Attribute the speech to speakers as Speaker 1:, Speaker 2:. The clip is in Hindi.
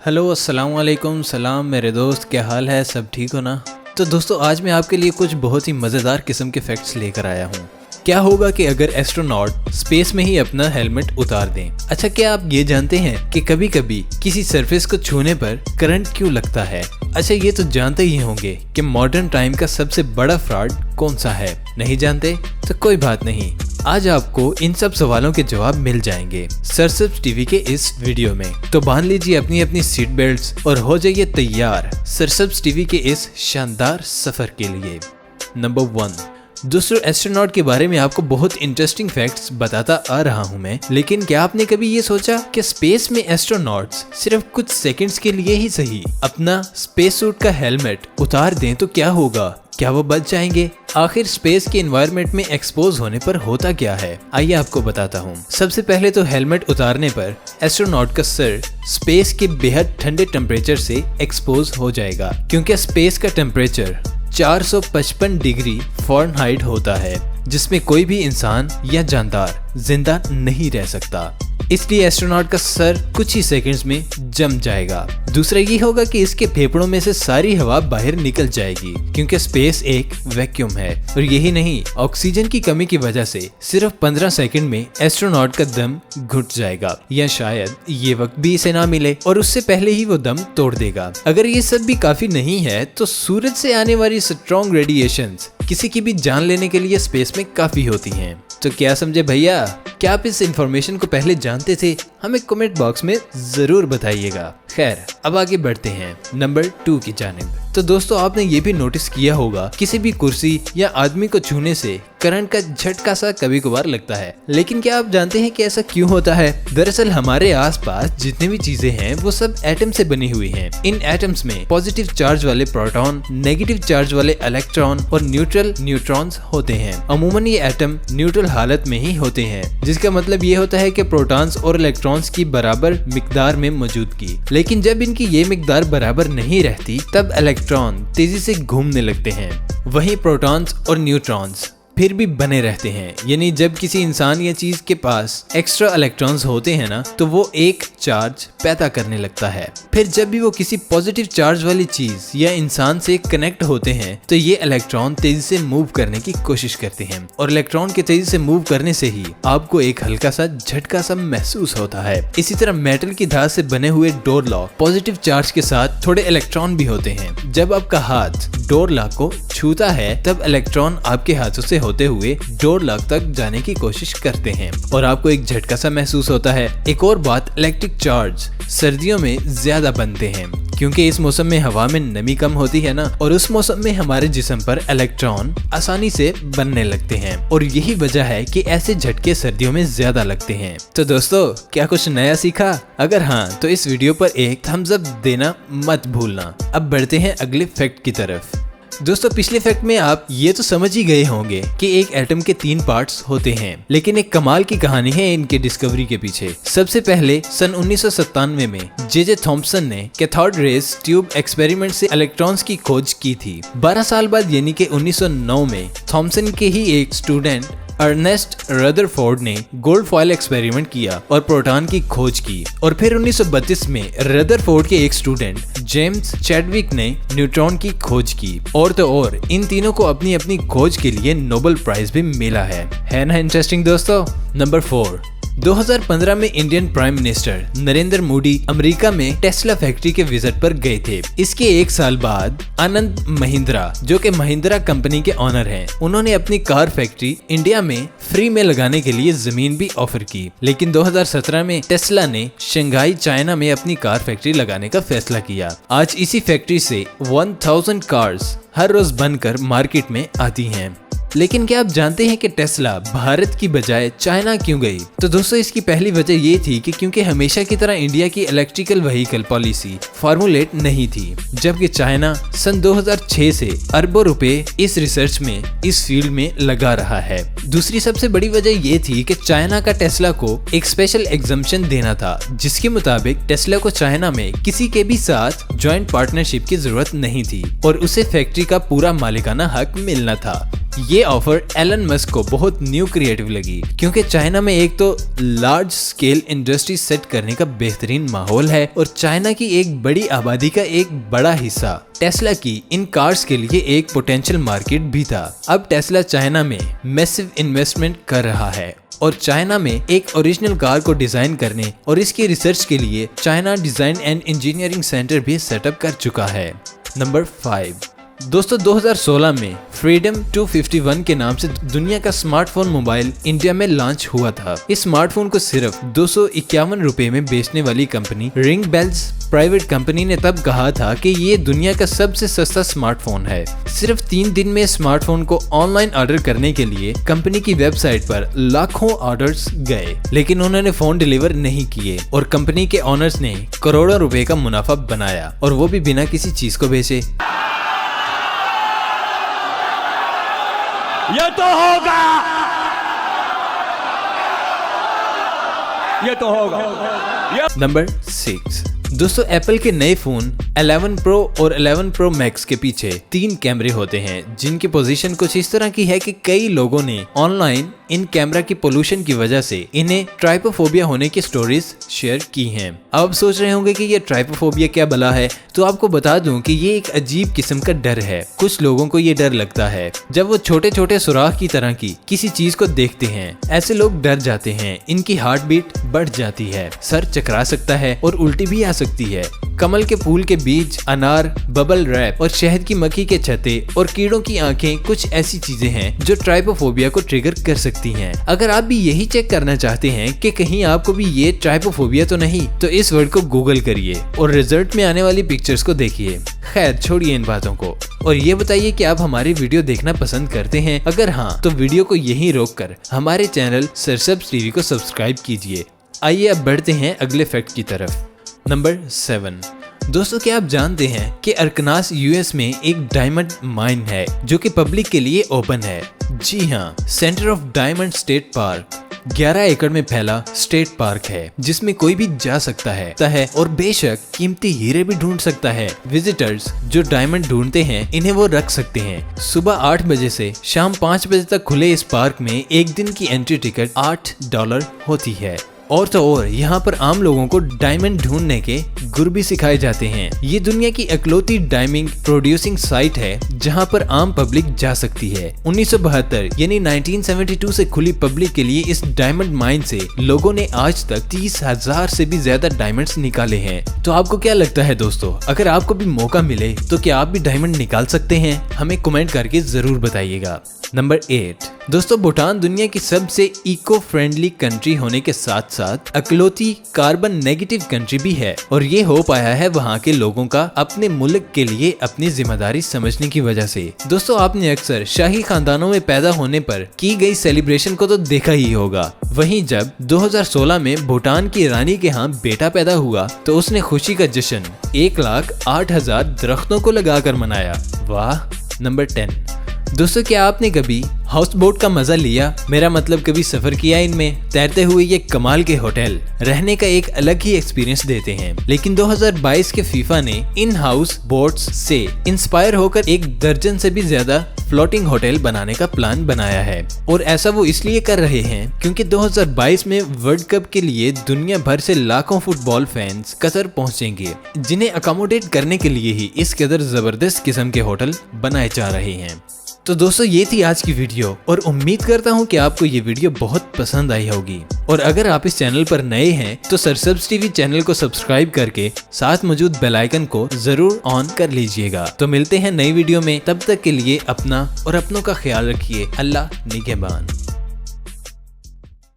Speaker 1: हेलो अस्सलाम वालेकुम सलाम मेरे दोस्त, क्या हाल है? सब ठीक हो ना? तो दोस्तों आज मैं आपके लिए कुछ बहुत ही मज़ेदार किस्म के फैक्ट्स लेकर आया हूँ। क्या होगा कि अगर एस्ट्रोनॉट स्पेस में ही अपना हेलमेट उतार दें। अच्छा, क्या आप ये जानते हैं कि कभी कभी किसी सरफेस को छूने पर करंट क्यों लगता है? अच्छा, ये तो जानते ही होंगे कि मॉडर्न टाइम का सबसे बड़ा फ्रॉड कौन सा है। नहीं जानते तो कोई बात नहीं, आज आपको इन सब सवालों के जवाब मिल जाएंगे सरसब्ज टीवी के इस वीडियो में। तो बांध लीजिए अपनी अपनी सीट बेल्ट्स और हो जाइए तैयार सरसब्ज टीवी के इस शानदार सफर के लिए। नंबर 1, दूसरे एस्ट्रोनॉट के बारे में आपको बहुत इंटरेस्टिंग फैक्ट्स बताता आ रहा हूं मैं, लेकिन क्या आपने कभी ये सोचा कि स्पेस में एस्ट्रोनॉट्स सिर्फ कुछ सेकंड्स के लिए ही सही अपना स्पेस सूट का हेलमेट उतार दें तो क्या होगा? क्या वो बच जाएंगे? आखिर स्पेस के एनवायरनमेंट में एक्सपोज होने पर होता क्या है, आइए आपको बताता हूँ। सबसे पहले तो हेलमेट उतारने पर एस्ट्रोनॉट का सर स्पेस के बेहद ठंडे टेम्परेचर से एक्सपोज हो जाएगा, क्योंकि स्पेस का टेम्परेचर 455 डिग्री फ़ारेनहाइट होता है, जिसमें कोई भी इंसान या जानदार जिंदा नहीं रह सकता। इसलिए एस्ट्रोनॉट का सर कुछ ही सेकंड्स में जम जाएगा। दूसरा ये होगा कि इसके फेफड़ों में से सारी हवा बाहर निकल जाएगी, क्योंकि स्पेस एक वैक्यूम है। और यही नहीं, ऑक्सीजन की कमी की वजह से सिर्फ 15 सेकंड में एस्ट्रोनॉट का दम घुट जाएगा, या शायद ये वक्त भी इसे ना मिले और उससे पहले ही वो दम तोड़ देगा। अगर ये सब भी काफी नहीं है तो सूरज से आने वाली स्ट्रॉन्ग रेडिएशंस किसी की भी जान लेने के लिए स्पेस में काफी होती हैं। तो क्या समझे भैया? क्या आप इस इंफॉर्मेशन को पहले जानते थे? हमें कमेंट बॉक्स में जरूर बताइएगा। खैर, अब आगे बढ़ते हैं नंबर 2 की जानिब। तो दोस्तों आपने ये भी नोटिस किया होगा, किसी भी कुर्सी या आदमी को छूने से करंट का झटका सा कभी कभार लगता है। लेकिन क्या आप जानते हैं कि ऐसा क्यों होता है? दरअसल हमारे आसपास जितने भी चीजें हैं वो सब एटम से बनी हुई हैं। इन एटम्स में पॉजिटिव चार्ज वाले प्रोटॉन, नेगेटिव चार्ज वाले इलेक्ट्रॉन और न्यूट्रल न्यूट्रॉन्स होते हैं। अमूमन ये एटम न्यूट्रल हालत में ही होते हैं, जिसका मतलब ये होता है कि प्रोटॉन्स और इलेक्ट्रॉन्स की बराबर मिकदार में मौजूदगी। लेकिन जब इनकी ये मिकदार बराबर नहीं रहती तब इलेक्ट्रॉन तेजी से घूमने लगते हैं। वहीं प्रोटॉन्स और न्यूट्रॉन्स फिर भी बने रहते हैं। यानी जब किसी इंसान या चीज के पास एक्स्ट्रा इलेक्ट्रॉन्स होते हैं ना, तो वो एक चार्ज पैदा करने लगता है। फिर जब भी वो किसी पॉजिटिव चार्ज वाली चीज या इंसान से कनेक्ट होते हैं तो ये इलेक्ट्रॉन तेजी से मूव करने की कोशिश करते हैं, और इलेक्ट्रॉन के तेजी से मूव करने से ही आपको एक हल्का सा झटका सा महसूस होता है। इसी तरह मेटल की धात से बने हुए डोर लॉक पॉजिटिव चार्ज के साथ थोड़े इलेक्ट्रॉन भी होते हैं। जब आपका हाथ डोर लॉक को छूता है तब इलेक्ट्रॉन आपके हाथों से होते हुए डोर लॉक तक जाने की कोशिश करते हैं और आपको एक झटका सा महसूस होता है। एक और बात, इलेक्ट्रिक चार्ज सर्दियों में ज्यादा बनते हैं, क्योंकि इस मौसम में हवा में नमी कम होती है ना, और उस मौसम में हमारे जिस्म पर इलेक्ट्रॉन आसानी से बनने लगते हैं, और यही वजह है कि ऐसे झटके सर्दियों में ज्यादा लगते हैं। तो दोस्तों, क्या कुछ नया सीखा? अगर हाँ तो इस वीडियो पर एक थम्स अप देना मत भूलना। अब बढ़ते हैं अगले फैक्ट की तरफ। दोस्तों, पिछले फैक्ट में आप ये तो समझ ही गए होंगे कि एक एटम के 3 पार्ट्स होते हैं, लेकिन एक कमाल की कहानी है इनके डिस्कवरी के पीछे। सबसे पहले सन 1997 में जे थॉम्पसन ने कैथोड रेज ट्यूब एक्सपेरिमेंट से इलेक्ट्रॉन्स की खोज की थी। 12 साल बाद यानी कि 1909 में थॉम्पसन के ही एक स्टूडेंट अर्नेस्ट रदरफोर्ड ने गोल्ड फॉयल एक्सपेरिमेंट किया और प्रोटॉन की खोज की। और फिर 1932 में रदरफोर्ड के एक स्टूडेंट जेम्स चैडविक ने न्यूट्रॉन की खोज की। और तो और इन तीनों को अपनी अपनी खोज के लिए नोबेल प्राइज भी मिला है ना इंटरेस्टिंग दोस्तों। नंबर 4, 2015 में Indian prime minister Narendra Modi America में टेस्ला फैक्ट्री के विजिट पर गए थे। इसके 1 साल बाद आनंद महिंद्रा, जो कि महिंद्रा कंपनी के ऑनर हैं, उन्होंने अपनी कार फैक्ट्री इंडिया में फ्री में लगाने के लिए जमीन भी ऑफर की। लेकिन 2017 में टेस्ला ने शंघाई चाइना में अपनी कार फैक्ट्री लगाने का फैसला किया। आज इसी फैक्ट्री से 1000 कार्स हर रोज बनकर मार्केट में आती हैं। लेकिन क्या आप जानते हैं कि टेस्ला भारत की बजाय चाइना क्यों गई? तो दोस्तों, इसकी पहली वजह ये थी कि क्योंकि हमेशा की तरह इंडिया की इलेक्ट्रिकल व्हीकल पॉलिसी फॉर्मुलेट नहीं थी, जबकि चाइना सन 2006 से अरबों रुपए इस रिसर्च में, इस फील्ड में लगा रहा है। दूसरी सबसे बड़ी वजह ये थी कि चाइना का टेस्ला को एक स्पेशल एग्जम्पशन देना था, जिसके मुताबिक टेस्ला को चाइना में किसी के भी साथ ज्वाइंट पार्टनरशिप की जरूरत नहीं थी और उसे फैक्ट्री का पूरा मालिकाना हक मिलना था। ये ऑफर एलन मस्क को बहुत न्यू क्रिएटिव लगी, क्योंकि चाइना में एक तो लार्ज स्केल इंडस्ट्री सेट करने का बेहतरीन माहौल है और चाइना की एक बड़ी आबादी का एक बड़ा हिस्सा टेस्ला की इन कार्स के लिए एक पोटेंशियल मार्केट भी था। अब टेस्ला चाइना में मैसिव इन्वेस्टमेंट कर रहा है और चाइना में एक ओरिजिनल कार को डिजाइन करने और इसकी रिसर्च के लिए China design and engineering centre भी सेटअप कर चुका है। नंबर 5 दोस्तों, 2016 में फ्रीडम 251 के नाम से दुनिया का स्मार्टफोन मोबाइल इंडिया में लॉन्च हुआ था। इस स्मार्टफोन को सिर्फ 251 रुपए में बेचने वाली company ring bells private company ने तब कहा था कि ये दुनिया का सबसे सस्ता स्मार्टफोन है। सिर्फ 3 दिन में स्मार्टफोन को ऑनलाइन ऑर्डर करने के लिए कंपनी की वेबसाइट पर लाखों ऑर्डर्स गए, लेकिन उन्होंने फोन डिलीवर नहीं किए और कंपनी के ओनर्स ने करोड़ों रुपए का मुनाफा बनाया, और वो भी बिना किसी चीज को बेचे।
Speaker 2: ये तो होगा, ये तो होगा।
Speaker 1: नंबर 6 दोस्तों, एप्पल के नए फोन 11 प्रो और 11 प्रो मैक्स के पीछे 3 कैमरे होते हैं, जिनकी पोजीशन कुछ इस तरह की है कि कई लोगों ने ऑनलाइन इन कैमरा की पोल्यूशन की वजह से इन्हें ट्राइपोफोबिया होने की स्टोरीज शेयर की हैं। अब आप सोच रहे होंगे कि ये ट्राइपोफोबिया क्या भला है, तो आपको बता दूं कि ये एक अजीब किस्म का डर है। कुछ लोगों को ये डर लगता है जब वो छोटे छोटे सुराख की तरह की किसी चीज को देखते हैं। ऐसे लोग डर जाते हैं, इनकी हार्ट बीट बढ़ जाती है, सर चकरा सकता है और उल्टी भी आ सकती है। कमल के फूल के बीज, अनार, बबल रैप और शहद की मक्खी के छत्ते और कीड़ों की आंखें कुछ ऐसी चीजें हैं जो ट्राइपोफोबिया को ट्रिगर कर सकती हैं। अगर आप भी यही चेक करना चाहते हैं कि कहीं आपको भी ये ट्राइपोफोबिया तो नहीं, तो इस वर्ड को गूगल करिए और रिजल्ट में आने वाली पिक्चर्स को देखिए। खैर, छोड़िए इन बातों को और ये बताइए कि आप हमारी वीडियो देखना पसंद करते हैं। अगर हाँ, तो वीडियो को यहीं रोककर हमारे चैनल सरसब्ज टीवी को सब्सक्राइब कीजिए। आइए अब बढ़ते हैं अगले फैक्ट की तरफ। नंबर 7 दोस्तों, क्या आप जानते हैं कि अरकनास यूएस में एक डायमंड माइन है जो कि पब्लिक के लिए ओपन है। जी हाँ, centre of diamond state park 11 एकड़ में फैला स्टेट पार्क है जिसमें कोई भी जा सकता है और बेशक कीमती हीरे भी ढूंढ सकता है। विजिटर्स जो डायमंड ढूंढते हैं इन्हें वो रख सकते हैं। सुबह 8 बजे से शाम 5 बजे तक खुले इस पार्क में एक दिन की एंट्री टिकट $8 होती है। और तो और यहाँ पर आम लोगों को डायमंड ढूंढने के गुर भी सिखाए जाते हैं। ये दुनिया की इकलौती डायमंड प्रोड्यूसिंग साइट है जहाँ पर आम पब्लिक जा सकती है। 1972 यानी 1972 से खुली पब्लिक के लिए इस डायमंड माइन से लोगों ने आज तक 30,000 से भी ज्यादा डायमंड्स निकाले हैं। तो आपको क्या लगता है दोस्तों, अगर आपको भी मौका मिले तो क्या आप भी डायमंड निकाल सकते हैं? हमें कमेंट करके जरूर बताइएगा। नंबर 8 दोस्तों, भूटान दुनिया की सबसे इको फ्रेंडली कंट्री होने के साथ साथ इकलौती कार्बन नेगेटिव कंट्री भी है, और ये हो पाया है वहाँ के लोगों का अपने मुल्क के लिए अपनी जिम्मेदारी समझने की वजह से। दोस्तों, आपने अक्सर शाही खानदानों में पैदा होने पर की गई सेलिब्रेशन को तो देखा ही होगा। वहीं जब 2016 में भूटान की रानी के यहाँ बेटा पैदा हुआ तो उसने खुशी का जश्न 1,08,000 दरख्तों को लगाकर मनाया। वाह। नंबर 10 दोस्तों, क्या आपने कभी हाउस बोट का मजा लिया? मेरा मतलब कभी सफर किया इनमें? तैरते हुए ये कमाल के होटल रहने का एक अलग ही एक्सपीरियंस देते हैं। लेकिन 2022 के फीफा ने इन हाउस बोट्स से इंस्पायर होकर 1 दर्जन से भी ज्यादा फ्लोटिंग होटल बनाने का प्लान बनाया है, और ऐसा वो इसलिए कर रहे हैं क्योंकि 2022 में वर्ल्ड कप के लिए दुनिया भर से लाखों फुटबॉल फैंस कतर पहुंचेंगे, जिन्हें अकोमोडेट करने के लिए ही इस कदर जबरदस्त किस्म के होटल बनाए जा रहे हैं। तो दोस्तों, ये थी आज की वीडियो और उम्मीद करता हूँ कि आपको ये वीडियो बहुत पसंद आई होगी। और अगर आप इस चैनल पर नए हैं तो सरसब्ज टीवी चैनल को सब्सक्राइब करके साथ मौजूद बेल आइकन को जरूर ऑन कर लीजिएगा। तो मिलते हैं नई वीडियो में, तब तक के लिए अपना और अपनों का ख्याल रखिए। अल्लाह निगहबान।